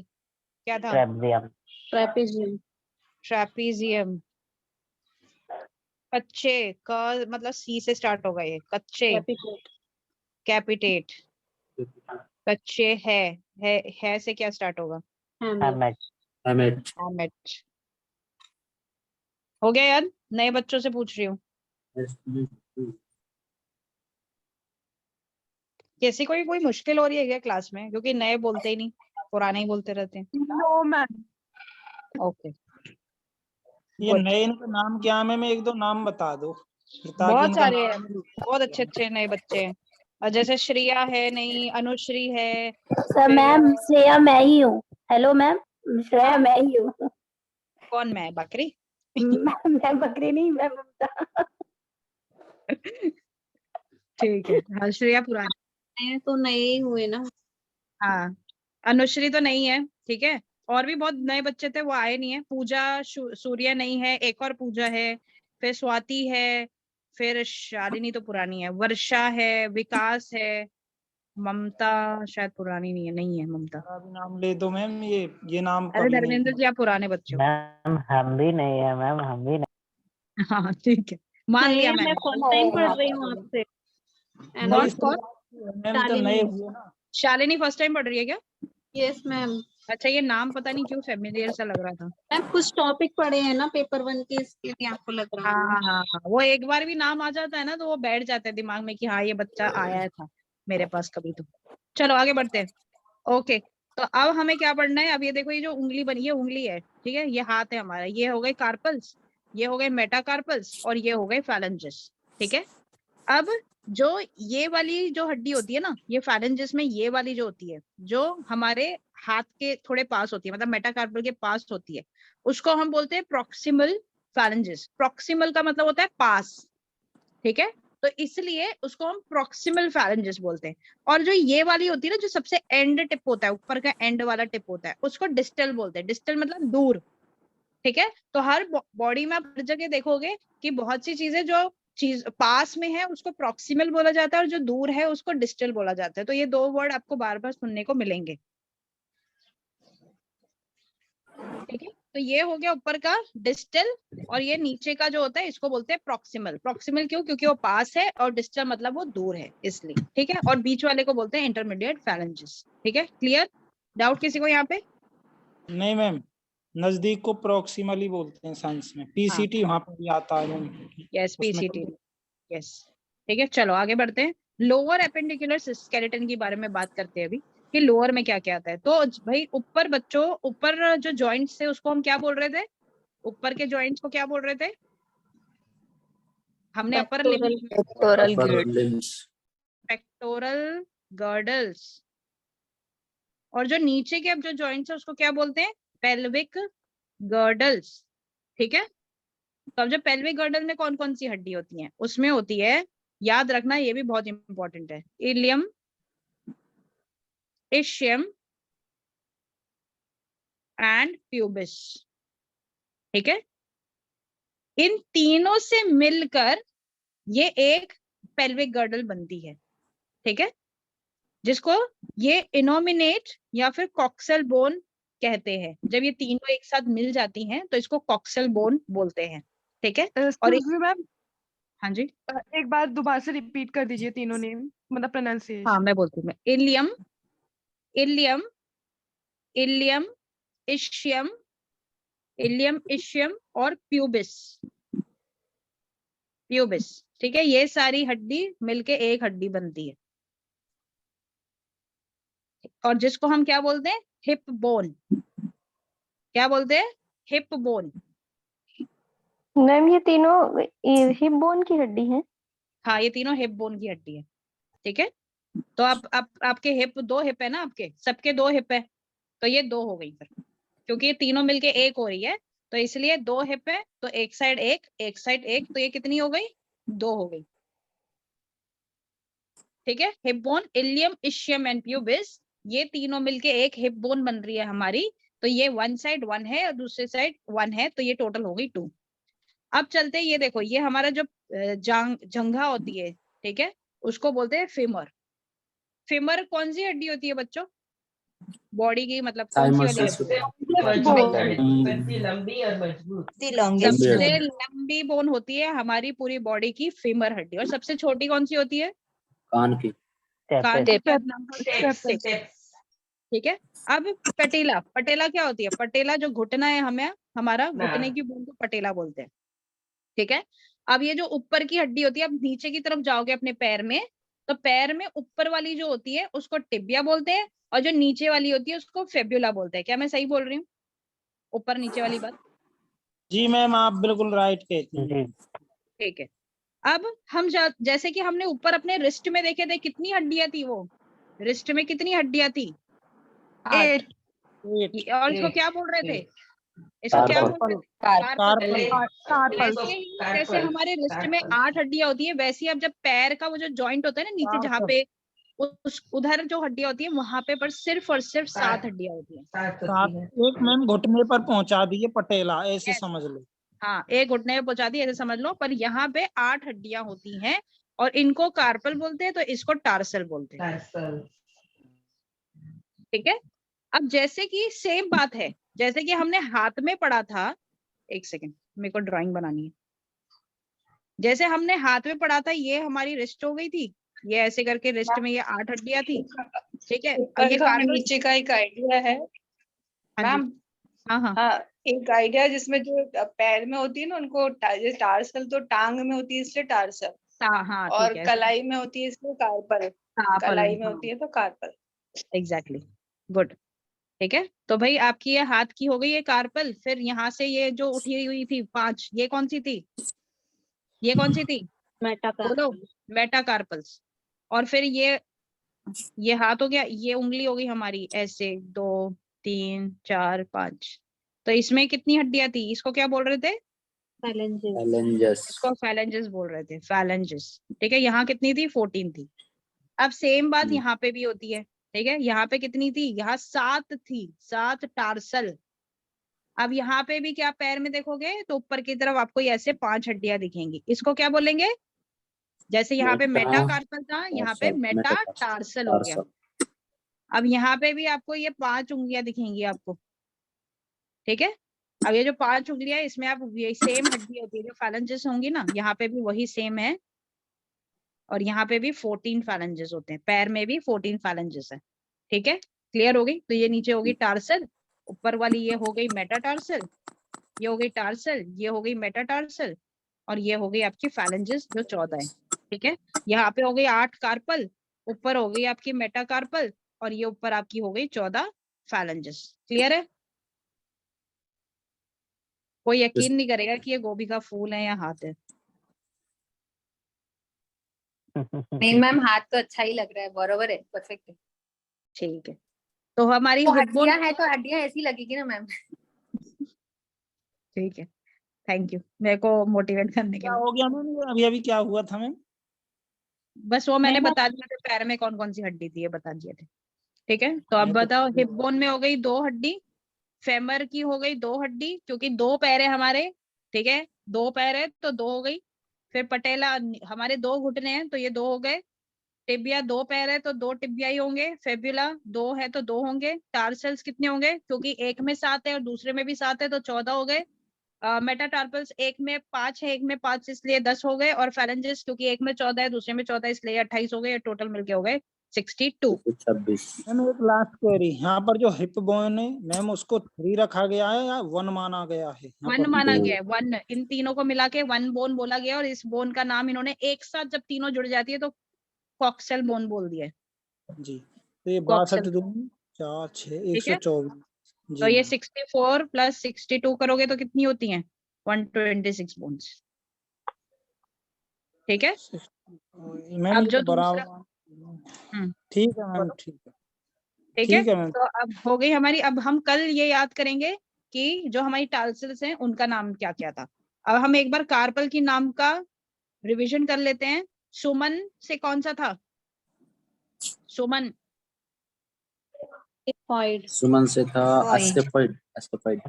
क्या था?
ट्रेपजियम।
Trapezium.
ट्रैपीजियम। कच्चे का मतलब सी से स्टार्ट होगा ये, कच्चे।
Capitate.
कैपिटेट। कच्चे है से क्या स्टार्ट होगा?
Hamlet.
हेमेट।
हैमेट। हो गया याद? नए बच्चों से पूछ रही हूँ, किसी को कोई मुश्किल हो रही है क्या क्लास में? क्योंकि नए बोलते ही नहीं, पुराने ही बोलते रहते हैं।
No ma'am.
ओके,
ये
Good.
नए इनके नाम क्या है? मैं एक दो नाम बता दो ताकि
बहुत
इनका
सारे हैं, बहुत अच्छे अच्छे नए बच्चे हैं। और जैसे श्रेया है, नहीं अनुश्री है।
सर
फिर
मैम श्रेया मैं ही हूँ। हेलो मैम, श्रेया मैं ही हूँ।
कौन मैं? बकरी?
मैं बकरी नहीं, मैं ममता।
ठीक है, हाँ श्रेया पुरानी।
नए तो नए ही हुए ना।
हाँ, अनुश्री तो नहीं है, ठीक है। और भी बहुत नए बच्चे थे, वो आए नहीं है। पूजा, सूर्या नहीं है, एक और पूजा है, फिर स्वाति है, फिर शालिनी तो पुरानी है, वर्षा है, विकास है, ममता शायद पुरानी नहीं है, नहीं है ममता।
का भी नाम ले दो मैम, ये नाम
अरे
कभी नहीं
धर्मेंद्र जी आप पुराने बच्चे हो।
मैम हम भी नहीं है मैम, हम भी नहीं।
हाँ ठीक है, मान लिया
मैं
मैंने।
फर्स्ट टाइम पढ़ रही हूँ आपसे।
नई
कौन?
मैम तो नए हुए ना।
शालिनी फर्स्ट टाइम पढ़ रही है क्या?
Yes ma'am.
अच्छा, ये नाम पता नहीं क्यों फेमिलियर सा लग रहा था।
मैम कुछ टॉपिक पढ़े हैं ना पेपर 1 के, इसके लिए आपको लग रहा
हाँ
है।
हाँ हाँ, वो एक बार भी नाम आ जाता है ना तो वो बैठ जाता है दिमाग में कि हाँ ये बच्चा आया था मेरे पास कभी तो। चलो आगे बढ़ते हैं। ओके, तो अब हमें क्या पढ़ना है? अब ये देखो, ये जो उंगली बनी, ये उंगली है, ठीक है, ये हाथ है हमारा, ये हो गए कार्पल्स, ये हो गए मेटाकार्पल्स, और ये हो गए फैलेंजेस, ठीक है। अब जो ये वाली जो हड्डी होती है ना, ये फैलेंजेस में ये वाली जो होती है, जो हमारे हाथ के थोड़े पास होती है, मतलब मेटाकार्पल के पास होती है, उसको हम बोलते हैं प्रॉक्सिमल फैलेंजेस। प्रॉक्सिमल का मतलब होता है पास, ठीक है, तो इसलिए उसको हम प्रॉक्सिमल फैलेंजेस बोलते हैं। और जो ये वाली होती है ना, जो सबसे एंड टिप होता है, ऊपर का एंड वाला टिप होता है, उसको डिस्टल बोलते हैं। डिस्टल मतलब दूर, ठीक है। तो हर बॉडी में आप हर जगह देखोगे कि बहुत सी चीजें जो चीज पास में है उसको प्रॉक्सिमल बोला जाता है, और जो दूर है उसको डिस्टल बोला जाता है। तो ये दो वर्ड आपको बार बार सुनने को मिलेंगे, ठीक है। तो ये हो गया ऊपर का डिस्टल, और ये नीचे का जो होता है इसको बोलते हैं प्रॉक्सिमल। प्रॉक्सिमल क्यों? क्योंकि वो पास है, और डिस्टल मतलब वो दूर है, इसलिए, ठीक है। और बीच वाले को बोलते हैं इंटरमीडिएट फैलेंजेस, ठीक है। क्लियर? डाउट किसी को यहाँ पे?
नहीं मैम, नजदीक को प्रॉक्सिमली बोलते हैं साइंस में। पीसीटी वहां पर भी आता है मैम।
यस,
उसमें
पीसीटी, यस, ठीक है। चलो आगे बढ़ते हैं। लोअर एपेंडिकुलर स्केलेटन के बारे में बात करते हैं अभी, कि लोअर में क्या क्या आता है। तो भाई ऊपर बच्चों, ऊपर जो जॉइंट्स थे उसको हम क्या बोल रहे थे? ऊपर के जॉइंट्स को क्या बोल रहे थे हमने? Upper limb, pectoral girdles. और जो नीचे के अब जो जॉइंट्स है उसको क्या बोलते हैं? पेल्विक गर्डल्स, ठीक है। तो अब जो पेल्विक गर्डल में कौन कौन सी हड्डी होती है? उसमें होती है, याद रखना ये भी बहुत इंपॉर्टेंट है, इलियम, इशियम एंड प्यूबिस, ठीक है। इन तीनों से मिलकर ये एक पेल्विक गर्डल बनती है, ठीक है, जिसको ये इनोमिनेट या फिर कॉक्सल बोन कहते हैं। जब ये तीनों एक साथ मिल जाती हैं तो इसको कॉक्सल बोन बोलते हैं, ठीक है। और
एक्सक्यूज मी मैम,
हाँ जी,
एक बार दोबारा से रिपीट कर दीजिए तीनों नेम, मतलब
हाँ
प्रोनाउंसिएशन।
मैं बोलती हूँ। Ilium, ilium, ilium, ischium, ilium, ischium और प्यूबिस, प्यूबिस, ठीक है। ये सारी हड्डी मिलके एक हड्डी बनती है, और जिसको हम क्या बोलते हैं? Hip bone. क्या बोलते हैं? Hip bone.
मैम ये तीनों हिप बोन की हड्डी है।
हाँ, ये तीनों हिप बोन की हड्डी है, ठीक है। तो आप आपके हिप, दो हिप है ना आपके, सबके दो हिप है, तो ये दो हो गई फिर, क्योंकि ये तीनों मिलके एक हो रही है, तो इसलिए दो हिप है, तो एक साइड एक, एक साइड एक, तो ये कितनी हो गई? दो हो गई, ठीक है। Hip bone, ilium, ischium and pubis, ये तीनों मिलके एक हिप बोन बन रही है हमारी, तो ये वन साइड 1 है और दूसरे साइड 1 है, तो ये टोटल हो गई 2। अब चलते हैं, ये देखो ये हमारा जो जंघा होती है, ठीक है, उसको बोलते हैं फेमर। फेमर कौन सी हड्डी होती है बच्चों? बॉडी की मतलब कौन सी वाली हड्डी?
लंबी और मजबूत।
सबसे लंबी बोन होती है हमारी पूरी बॉडी की फेमर हड्डी, और सबसे छोटी कौन सी होती है?
कान की।
कान की
Step.
नंबर 6। ठीक है। अब पटेला, पटेला क्या होती है? पटेला जो घुटना है हमें, हमारा घुटने की बोन को पटेला बोलते हैं। ठीक है। अब ये जो ऊपर की हड्डी होती है, अब नीचे की तरफ जाओगे अपने पैर में, तो पैर में ऊपर वाली जो होती है उसको टिबिया बोलते हैं, और जो नीचे वाली होती है उसको फेब्युला बोलते हैं। क्या मैं सही बोल रही हूँ? ऊपर नीचे वाली बात।
जी मैम, आप बिल्कुल राइट कहती हैं।
जी।
ठीक है। अब हम जैसे कि हमने ऊपर अपने रिस्ट में देखे थे कितनी हड्डियां थी, वो रिस्ट में कितनी हड्डियां थी?
8
और इसको क्या बोल रहे थे? इसको क्या बोल रहे थे? कार्पल।
कार्पल।
वैसे ही जैसे हमारे रिस्ट में 8 हड्डियां होती है, वैसे ही अब जब पैर का वो जो जॉइंट होता है ना नीचे, जहाँ पे उस उधर जो हड्डियां होती है वहां पे पर सिर्फ और सिर्फ 7 हड्डियां होती है।
एक मैम घुटने पर पहुंचा दिए पटेला, ऐसे समझ लो।
हाँ, एक घुटने में पहुंचा दी ऐसे समझ लो, पर यहाँ पे 8 हड्डियां होती हैं, और इनको कार्पल बोलते हैं, तो इसको टार्सल बोलते हैं। ठीक है। अब जैसे कि सेम बात है, जैसे कि हमने हाथ में पढ़ा था, एक सेकेंड मेरे को ड्राइंग बनानी है। जैसे हमने हाथ में पढ़ा था, ये हमारी रिस्ट हो गई थी, ये ऐसे करके रिस्ट में ये 8 हड्डियां थी। ठीक है। और ये कार्पल
नीचे का एक आइडिया है मैम।
हाँ हाँ
हाँ, एक आइडिया जिसमें जो पैर में होती है ना उनको जैसे टार्सल, तो टांग में होती है इसलिए टार्सल,
हाँ,
और
ठीक है।
कलाई में होती है इसलिए कार्पल, कलाई में होती है तो कार्पल।
Exactly, good. ठीक है। तो भाई आपकी ये हाथ की हो गई है कार्पल, फिर यहाँ से ये जो उठी हुई थी 5, ये कौन सी थी? ये कौन सी थी? बोलो। मेटाकार्पल्स। और फिर ये हाथ हो गया, ये उंगली हो गई हमारी ऐसे 2 3 4 5, तो इसमें कितनी हड्डियां थी? इसको क्या बोल रहे थे?
फैलेंजस।
इसको फैलेंजेस बोल रहे थे, फैलेंजेस। ठीक है। यहाँ कितनी थी? 14 थी। अब सेम बात यहाँ पे भी होती है। ठीक है। यहाँ पे कितनी थी? यहाँ 7 थी, 7 टार्सल। अब यहाँ पे भी क्या पैर में देखोगे तो ऊपर की तरफ आपको ऐसे 5 हड्डियां दिखेंगी, इसको क्या बोलेंगे? जैसे यहाँ पे मेटाकार्पल था, यहाँ पे मेटाटार्सल हो गया। अब यहाँ पे भी आपको ये 5 उंगलियां दिखेंगी आपको। ठीक है। अब ये जो 5 उंगलियां, इसमें आप ये सेम हड्डी होती है, जो फैलेंजेस होंगी ना, यहाँ पे भी वही सेम है, और यहाँ पे भी 14 फैलेंजेस होते हैं, पैर में भी 14 फैलेंजेस है। ठीक है। क्लियर हो गई? तो ये नीचे होगी टार्सल, ऊपर वाली ये हो गई मेटाटार्सल, ये हो गई टार्सल, ये हो गई मेटाटार्सल, और ये हो गई आपकी फैलेंजेस जो 14 है। ठीक है। यहाँ पे हो गई 8 कार्पल, ऊपर हो गई आपकी मेटाकार्पल, और ये ऊपर आपकी हो गई 14 फैलेंजेस। क्लियर है? कोई यकीन नहीं करेगा कि ये गोभी का फूल है या हाथ है।
नहीं मैम, हाथ तो अच्छा ही लग रहा है, बरोबर है, परफेक्ट है।
ठीक है। तो हमारी
तो
हिप बोन,
हड्डियां है तो हड्डियां ऐसी लगेगी ना मैम।
ठीक है, थैंक यू मेरे को मोटिवेट करने के
क्या
लिए।
हो गया मैम? अभी अभी क्या हुआ था मैम?
बस वो मैंने
नहीं,
बता दिया था, पैर में कौन कौन सी हड्डी थी ये बता दिए थे। ठीक है। तो अब बताओ, हिप बोन में हो गई 2 हड्डी, फेमर की हो गई 2 हड्डी, क्योंकि 2 पैर है हमारे। ठीक है। 2 पैर है तो 2 हो गई। फिर पटेला, हमारे 2 घुटने हैं तो ये 2 हो गए। टिबिया 2 पैर है तो 2 टिबिया ही होंगे। फेब्युला 2 है तो 2 होंगे। टार्सल्स कितने होंगे? क्योंकि एक में 7 है और दूसरे में भी 7 है तो 14 हो गए। मेटाटार्पल्स एक में 5 है, एक में 5 इसलिए 10 हो गए। और फैलेंजेस क्योंकि एक में 14 है दूसरे में 14 इसलिए 28 हो गए। टोटल मिलके हो गए 62।
26।
मैम एक लास्ट क्वेरी, यहाँ पर जो हिप बोन है मैम, उसको 3 रखा गया है या 1 माना गया है? यहाँ
1
पर
माना गया है, 1। इन तीनों को मिला के 1 बोन बोला गया, और इस बोन का नाम इन्होंने एक साथ जब तीनों जुड़ जाती है तो कॉक्सेल बोन बोल दिया है।
जी, तो ये
कॉक्सेल।
62 दूनी 4 6
ठीक है।
124।
तो
जी
ये
मैम।
64 प्लस 62 करोगे तो कितनी होती हैं? 126 बोन्स। ठीक है।
मैम
अब
ये
जो
तो बराबर। ठीक है मैम, ठीक है।
ठीक है।
ठीक है मैम।
तो अब हो गई हमारी, अब हम कल ये याद करेंगे कि जो हमारी टार्सल्स हैं उनका नाम क्या क्या था। अब हम एक बार कार्पल की नाम का रिवीजन कर लेते हैं। सुमन से कौन सा था? सुमन,
Scaphoid.
सुमन से था
Oid.
एस्केफाइड एस्केफाइड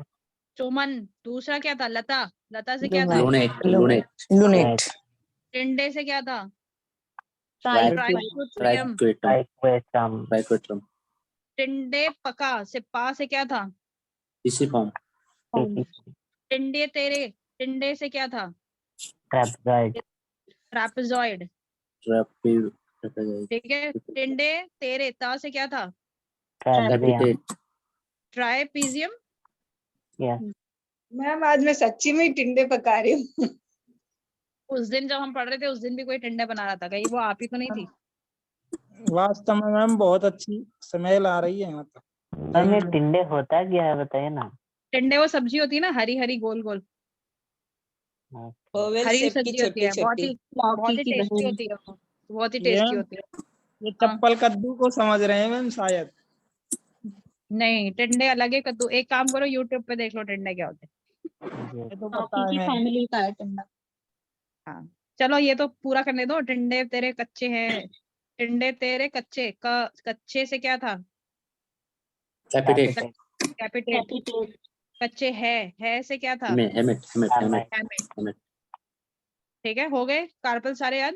चुमन, दूसरा क्या था? लता, लता से क्या था?
लूनेट लूनेट
लूनेट
टिंडे से क्या था?
Triquetrum.
ट्राइक्वेटम
ट्राइक्वेटम
टिंडे पका से पा से क्या था?
पिसिफॉर्म
टिंडे तेरे, टिंडे से क्या था?
ट्रैपजॉइड
ट्रापेजॉइड।
ट्रैपेजॉइड
ठीक है, टिंडे तेरे ता से क्या था?
ट्रैपेजियम
ट्राइपीजियम।
यस
मैम आज मैं सच्ची में ही टिंडे पका रही हूँ।
उस दिन जब हम पढ़ रहे थे उस दिन भी कोई टिंडे बना रहा था, कहीं वो आप ही तो नहीं थी?
वास्तव में मैम बहुत अच्छी स्मेल आ रही है यहाँ तक।
मैम ये टिंडे होता क्या है बताइए ना।
टिंडे वो सब्जी होती है ना, हरी हरी गोल गोल
ओवल
हरी
शेप की
सब्जी होती
छोटी
है, बहुत
छोटी।
ही टेस्टी
बहन।
होती है वो, बहुत ही
ये
टेस्टी होती है।
ये चप्पल कद्दू को समझ रहे हैं मैम शायद।
नहीं, टिंडे अलग है, कद्दू। एक काम करो, यूट्यूब पे देख लो टिंडे क्या होते
ये तो पता
लौकी
है
की
मैम।
फैमिली का है टिंडा।
हैं। हाँ चलो, ये तो पूरा करने दो। टिंडे तेरे कच्चे हैं, टिंडे तेरे कच्चे का, कच्चे से क्या था?
कैपिटेट
कैपिटेट।
Capitate.
कच्चे है से क्या था?
Hamate hamate hamate hamate
Hamate।
Hamate
ठीक है, हो गए कार्पल सारे याद?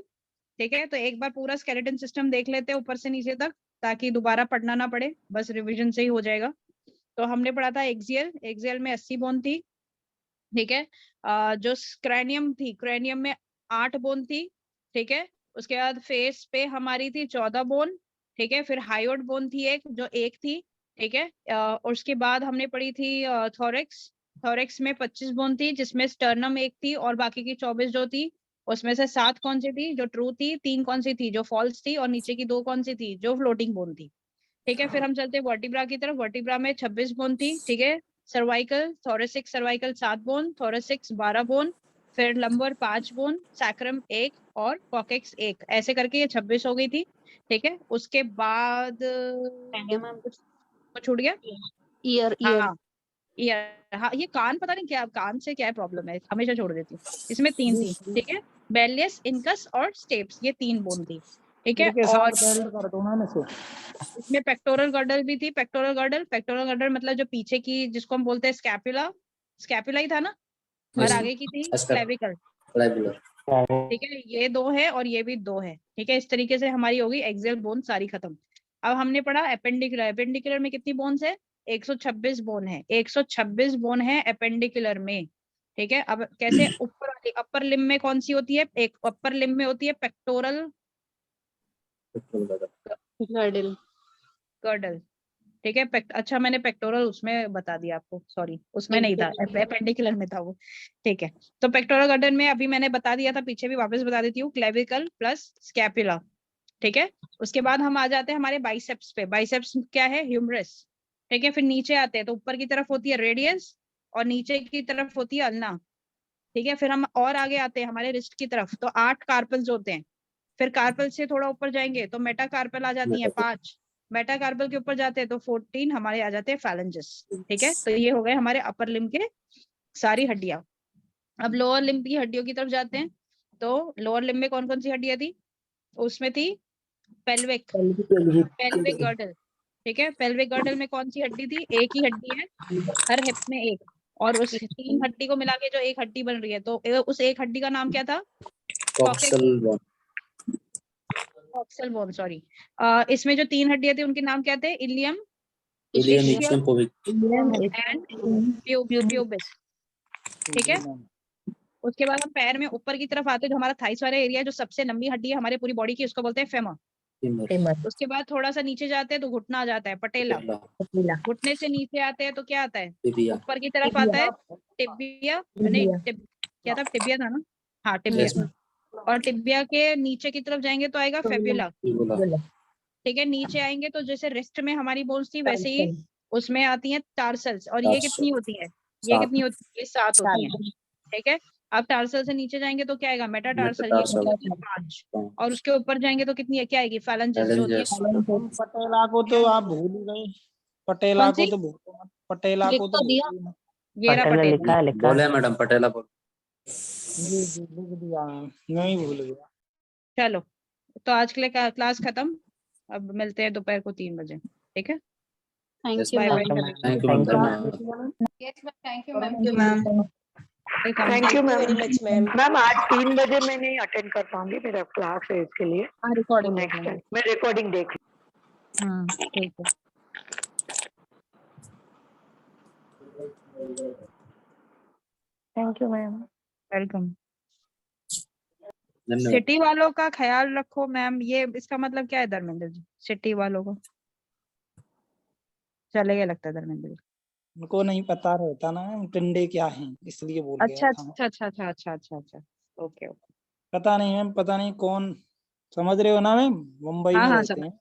ठीक है, तो एक बार पूरा स्केलेटन सिस्टम देख लेते हैं ऊपर से नीचे तक, ताकि दोबारा पढ़ना ना पड़े, बस रिवीजन से ही हो जाएगा। तो हमने पढ़ा था एक्सियल, एक्सियल में 80 बोन थी। ठीक है, जो क्रैनियम थी, क्रैनियम में 8 बोन थी। ठीक है, उसके बाद फेस पे हमारी थी 14 बोन। ठीक है, फिर हायोड बोन थी एक, जो एक थी। ठीक है, और उसके बाद हमने पढ़ी थी थोरेक्स, थोरेक्स में 25 बोन थी, जिसमें स्टर्नम एक थी और बाकी की 24 जो थी उसमें से 7 कौन सी थी जो ट्रू थी, 3 कौन सी थी जो फॉल्स थी, और नीचे की 2 कौन सी थी जो फ्लोटिंग बोन थी। ठीक है, फिर हम चलते हैं वर्टिब्रा की तरफ। वर्टिब्रा में 26 बोन थी। ठीक है, cervical, thoracic cervical 7 bone, thoracics 12 bone, फिर लंबर 5 बोन, सैक्रम 1 और कॉकेक्स 1, ऐसे करके ये 26 हो गई थी। ठीक है, उसके बाद कुछ छूट गया?
Ear.
हाँ, ईयर। हाँ, ये कान पता नहीं क्या, कान से क्या प्रॉब्लम है, हमेशा छोड़ देती हूँ। इसमें 3 थी। ठीक है, बेलियस, इनकस और स्टेप्स, ये 3 बोन थी। ठीक है,
इनके
और
साथ वेल्ड कर दो मैम इसे।
इसमें पेक्टोरल गर्डल भी थी। पेक्टोरल गर्डल, पेक्टोरल गर्डल मतलब जो पीछे की, जिसको हम बोलते हैं स्कैपुला, स्कैपुला ही था ना, और आगे की थी क्लेविकल। ठीक है, ये 2 है और ये भी 2 है। ठीक है, इस तरीके से हमारी होगी एक्सियल बोन सारी खत्म। अब हमने पढ़ा एपेंडिकुलर, एपेंडिकुलर में कितनी बोन्स है? 126 बोन है, 126 बोन है एपेंडिकुलर में। ठीक है, अब कैसे? ऊपर वाली अपर लिम में कौन सी होती है? एक अपर लिम में होती है पेक्टोरल
Girdle.
गर्डल। ठीक है, अच्छा मैंने पेक्टोरल उसमें बता दिया आपको, सॉरी उसमें नहीं था, एपेंडिकुलर में था वो। ठीक है, तो पेक्टोरल गर्डल में अभी मैंने बता दिया था, पीछे भी वापस बता देती हूँ, क्लेविकल प्लस स्कैपुला। ठीक है, उसके बाद हम आ जाते हैं हमारे बाइसेप्स पे। बाइसेप्स क्या है? ह्यूमरस। ठीक है, फिर नीचे आते हैं तो ऊपर की तरफ होती है रेडियस और नीचे की तरफ होती है अल्ना। ठीक है, फिर हम और आगे आते हैं हमारे रिस्ट की तरफ, तो 8 कार्पल्स होते हैं। फिर कार्पल से थोड़ा ऊपर जाएंगे तो मेटाकार्पल आ जाती है 5, मेटाकार्पल के ऊपर जाते हैं तो 14 हमारे आ जाते हैं फैलेंजेस। ठीक है, तो ये हो गए हमारे अपर लिम्ब के सारी हड्डियां। अब लोअर लिम्ब की हड्डियों की तरफ जाते हैं, तो लोअर लिम्ब में कौन कौन सी हड्डियां थी? उसमें थी पेल्विक, पेल्विक गर्डल। ठीक है, पेल्विक गर्डल में कौन सी हड्डी थी? एक ही हड्डी है हर हिप में एक, और उस 3 हड्डी को मिला के जो एक हड्डी बन रही है, तो उस एक हड्डी का नाम क्या था? Coxal bone, sorry. इसमें जो 3 हड्डियां थी उनके नाम क्या थे? Ilium, and pubis. ठीक है, उसके बाद हम पैर में ऊपर की तरफ आते हैं, जो हमारा थाइस वाला एरिया, जो सबसे लंबी हड्डी है हमारे पूरी बॉडी की, उसको बोलते हैं फेमर। उसके बाद थोड़ा सा नीचे जाते हैं तो घुटना आ जाता है, पटेला। घुटने से नीचे आते हैं तो क्या आता है? ऊपर की तरफ आता है टिबिया, नहीं क्या था? टिबिया था ना? हाँ, टिबिया। और टिबिया के नीचे की तरफ जाएंगे तो आएगा फेब्युला। ठीक है, नीचे आएंगे तो जैसे रिस्ट में हमारी बोन्स थी, वैसे ही उसमें आती हैं टार्सल्स, और ये कितनी होती है? ये कितनी होती है? ये 7 होती है। ठीक है, अब टार्सल से नीचे जाएंगे तो क्या आएगा? मेटाटार्सल, ये कितनी होती है? 5। और उसके ऊपर जाएंगे तो कितनी है? क्या आएगी? फैलेंजेस, जो होती है।
हम पटेला को तो आप भूल ही गए, पटेला
कौन
को
सी?
तो भूल मत, पटेला
लिख
को
तो
तो
दिया।
भूल ही मत।
ये रहा
पटेला
पटेला।
लिखा
बोले मैडम पटेला बोल।
जी जी लिख दिया मैम, मैं ही भूल गया।
चलो, तो आज के लिए क्लास खत्म। अब मिलते हैं दोपहर को 3 बजे। ठीक है।
Thank
Yes,
you,
bye
ma'am.
Bye
Thank you, ma'am. धन्यवाद.
Yes, ma'am. Thank you, ma'am.
Thank you ma'am
very much ma'am.
Ma'am आज 3 बजे मैं नहीं अटेंड कर पाऊंगी, मेरा क्लास है इसके लिए।
हाँ रिकॉर्डिंग देख
नेक्स्ट
लेंगे।
टाइम मैं रिकॉर्डिंग देख
ठीक है।
Thank you ma'am.
वेलकम।
धन्यवाद।
सिटी वालों का ख्याल रखो मैम, ये इसका मतलब क्या है धर्मेंद्र जी? सिटी वालों को चले गए लगता है धर्मेंद्र जी।
उनको नहीं पता रहता ना टिंडे क्या हैं, इसलिए बोल
अच्छा
गया था।
अच्छा अच्छा अच्छा अच्छा अच्छा अच्छा ओके ओके।
पता नहीं मैम, पता नहीं कौन, समझ रहे हो ना मैम, मुंबई
हाँ
में
हाँ
रहते
समझ
हैं।